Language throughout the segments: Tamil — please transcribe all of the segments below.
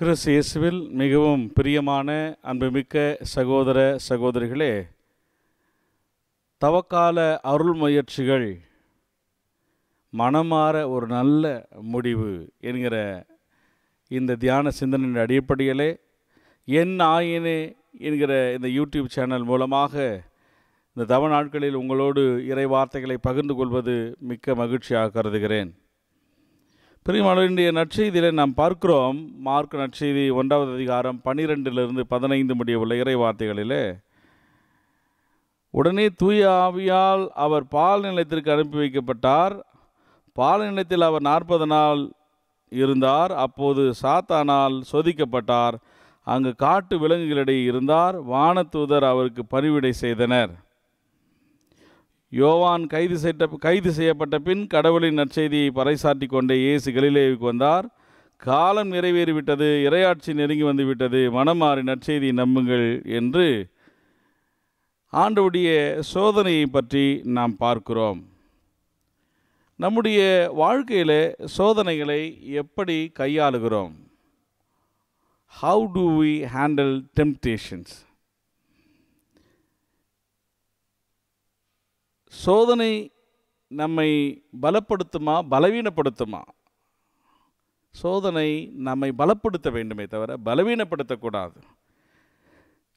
கிறிஸ்து இயேசுவில் மிகவும் பிரியமான அன்புமிக்க சகோதர சகோதரிகளே, தவக்கால அருள் முயற்சிகள் மனமாற ஒரு நல்ல முடிவு என்கிற இந்த தியான சிந்தனையின் அடிப்படையிலே என் ஆயினே என்கிற இந்த யூடியூப் சேனல் மூலமாக இந்த தவ நாட்களில் உங்களோடு இறை வார்த்தைகளை பகிர்ந்து கொள்வது மிக்க மகிழ்ச்சியாக கருதுகிறேன். பிரியமானவர்களே, நற்செய்தியில் நாம் பார்க்கிறோம், மார்க் நற்செய்தி 1வது அதிகாரம் 12 - 15 முடிய உள்ள இறை வார்த்தைகளிலே, உடனே தூய ஆவியால் அவர் பால் நிலத்திற்கு அனுப்பி வைக்கப்பட்டார். பால் நிலத்தில் அவர் 40 நாள் இருந்தார். அப்போது சாத்தானால் சோதிக்கப்பட்டார். அங்கு காட்டு விலங்குகளிடையே இருந்தார். வானதூதர் அவருக்கு பணிவிடை செய்தனர். யோவான் கைது செய்யப்பட்ட பின் கடவுளின் நற்செய்தியை பறைசாற்றி கொண்டே இயேசு கலிலேயுக்கு வந்தார். காலம் நிறைவேறிவிட்டது, இறையாட்சி நெருங்கி வந்துவிட்டது, மனமாறி நற்செய்தியை நம்புங்கள் என்று ஆண்டவருடைய சோதனையை பற்றி நாம் பார்க்கிறோம். நம்முடைய வாழ்க்கையில் சோதனைகளை எப்படி கையாளுகிறோம்? How do we handle temptations? சோதனை நம்மை பலப்படுத்துமா பலவீனப்படுத்துமா? சோதனை நம்மை பலப்படுத்த வேண்டுமே தவிர பலவீனப்படுத்தக்கூடாது.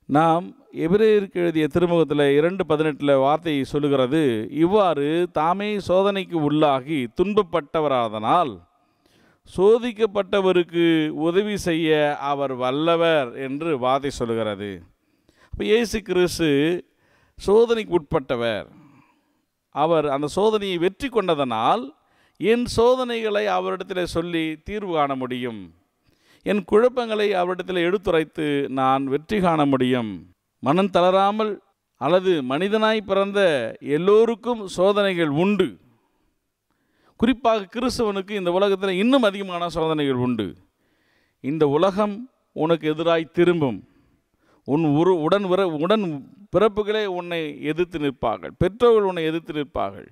நாம் எபிரேயருக்கு எழுதிய திருமுகத்தில் 2:18 வார்த்தையை சொல்லுகிறது, இவ்வாறு தாமே சோதனைக்கு உள்ளாகி துன்பப்பட்டவராதனால் சோதிக்கப்பட்டவருக்கு உதவி செய்ய அவர் வல்லவர் என்று வார்த்தை சொல்லுகிறது. இப்போ இயேசு கிறிஸ்து சோதனைக்கு உட்பட்டவர். அவர் அந்த சோதனையை வெற்றி கொண்டதனால் என் சோதனைகளை அவரிடத்தில் சொல்லி தீர்வு காண முடியும். என் குழப்பங்களை அவரிடத்தில் எடுத்துரைத்து நான் வெற்றி காண முடியும். மனம் தளராமல் அல்லது மனிதனாய் பிறந்த எல்லோருக்கும் சோதனைகள் உண்டு. குறிப்பாக கிறிஸ்தவனுக்கு இந்த உலகத்தில் இன்னும் அதிகமான சோதனைகள் உண்டு. இந்த உலகம் உனக்கு எதிராய் திரும்பும். உடன் பிறப்புகளே உன்னை எதிர்த்து நிற்பார்கள். பெற்றோர்கள் உன்னை எதிர்த்து நிற்பார்கள்.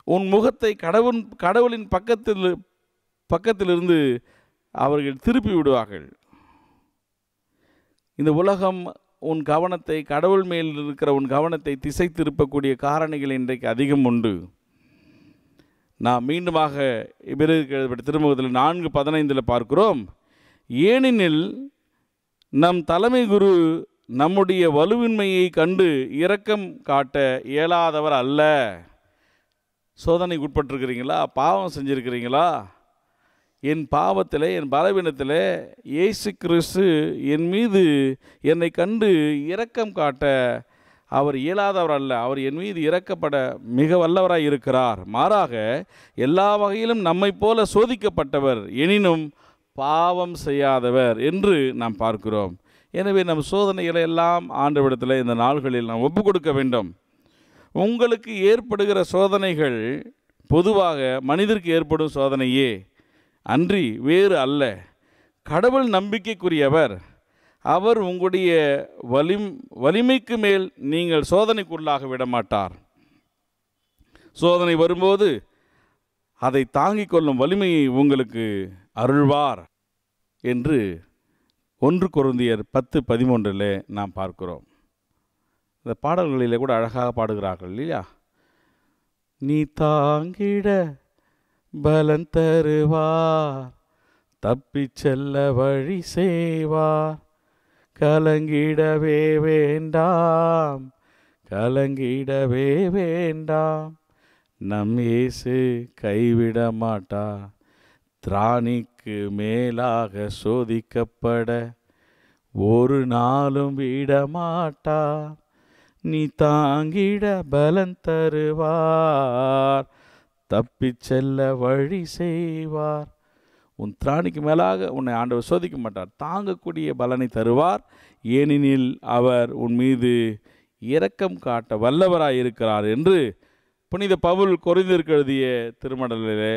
உன் முகத்தை கடவுளின் பக்கத்திலிருந்து அவர்கள் திருப்பி விடுவார்கள். இந்த உலகம் உன் கவனத்தை, கடவுள் மேல் இருக்கிற உன் கவனத்தை திசை திருப்பக்கூடிய காரணிகள் இன்றைக்கு அதிகம் உண்டு. நாம் மீண்டுமாக எபிரேயருக்கு எழுதப்பட்ட திருமுகத்தில் 4:15 பார்க்கிறோம், ஏனெனில் நம் தலைமை குரு நம்முடைய வலுவின்மையை கண்டு இரக்கம் காட்ட இயலாதவர் அல்ல. சோதனைக்கு உட்பட்டிருக்கிறீங்களா? பாவம் செஞ்சுருக்கிறீங்களா? என் பாவத்தில், என் பலவீனத்தில் இயேசு கிறிஸ்து என் மீது என்னை கண்டு இரக்கம் காட்ட அவர் இயலாதவர் அல்ல. அவர் என் மீது இரக்கப்பட மிக வல்லவராய் இருக்கிறார். மாறாக எல்லா வகையிலும் நம்மை போல சோதிக்கப்பட்டவர், எனினும் பாவம் செய்யாதவர் என்று நாம் பார்க்கிறோம். எனவே நம் சோதனைகளை எல்லாம் ஆண்டவரிடத்தில் இந்த நாள்களில் நாம் ஒப்புக் கொடுக்க வேண்டும். உங்களுக்கு ஏற்படுகிற சோதனைகள் பொதுவாக மனிதருக்கு ஏற்படும் சோதனையே அன்றி வேறு அல்ல. கடவுள் நம்பிக்கைக்குரியவர். அவர் உங்களுடைய வலிமைக்கு மேல் நீங்கள் சோதனைக்குள்ளாக விடமாட்டார். சோதனை வரும்போது அதை தாங்கிக் கொள்ளும் வலிமையை உங்களுக்கு அருள்வார் என்று 1 கொரிந்தியர் 10:13 நாம் பார்க்கிறோம். இந்த பாடல்களிலே கூட அழகாக பாடுகிறார்கள் இல்லையா? நீ தாங்கிட பலன் தருவார், தப்பிச் செல்ல வழி செய்வார், கலங்கிடவே வேண்டாம், கலங்கிடவே வேண்டாம், நம் இயேசு கைவிட மாட்டார், திராணிக்கு மேலாக சோதிக்கப்பட ஒரு நாளும் விடமாட்டார், நீ தாங்கிட பலன் தருவார், தப்பிச் செல்ல வழி செய்வார். உன் திராணிக்கு மேலாக உன்னை ஆண்டவர் சோதிக்க மாட்டார், தாங்கக்கூடிய பலனை தருவார். ஏனெனில் அவர் உன் மீது இரக்கம் காட்ட வல்லவராயிருக்கிறார் என்று புனித பவுல் கொரிந்தியருக்கு எழுதிய திருமடலிலே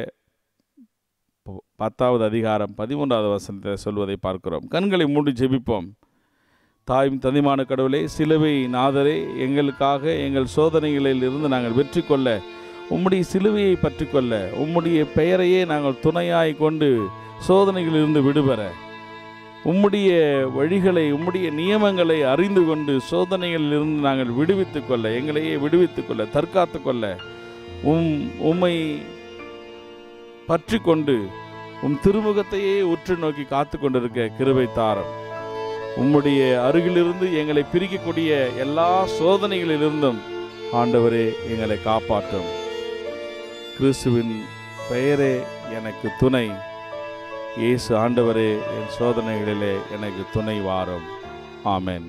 10வது அதிகாரம் 13வது வசனத்தை சொல்வதை பார்க்கிறோம். கண்களை மூடி ஜெபிப்போம். தாயும் தந்தையுமான கடவுளே, சிலுவை நாதரே, எங்களுக்காக எங்கள் சோதனைகளில் இருந்து நாங்கள் வெற்றி கொள்ள உம்முடைய சிலுவையை பற்றிக்கொள்ள, உம்முடைய பெயரையே நாங்கள் துணையாய் கொண்டு சோதனைகளிலிருந்து விடுபெற, உம்முடைய வழிகளை, உம்முடைய நியமங்களை அறிந்து கொண்டு சோதனைகளிலிருந்து நாங்கள் விடுவித்து கொள்ள, எங்களையே விடுவித்து கொள்ள, தற்காத்து கொள்ள, உம்மை பற்றி கொண்டு திருமுகத்தையே உற்று நோக்கி காத்து கொண்டிருக்க கிருபை தாரும். உம்முடைய அருகிலிருந்து எங்களை பிரிக்கக்கூடிய எல்லா சோதனைகளிலிருந்தும் ஆண்டவரே எங்களை காப்பாற்றும். கிறிஸ்துவின் பெயரே எனக்கு துணை. இயேசு ஆண்டவரே என் சோதனைகளிலே எனக்கு துணை வாரும். ஆமென்.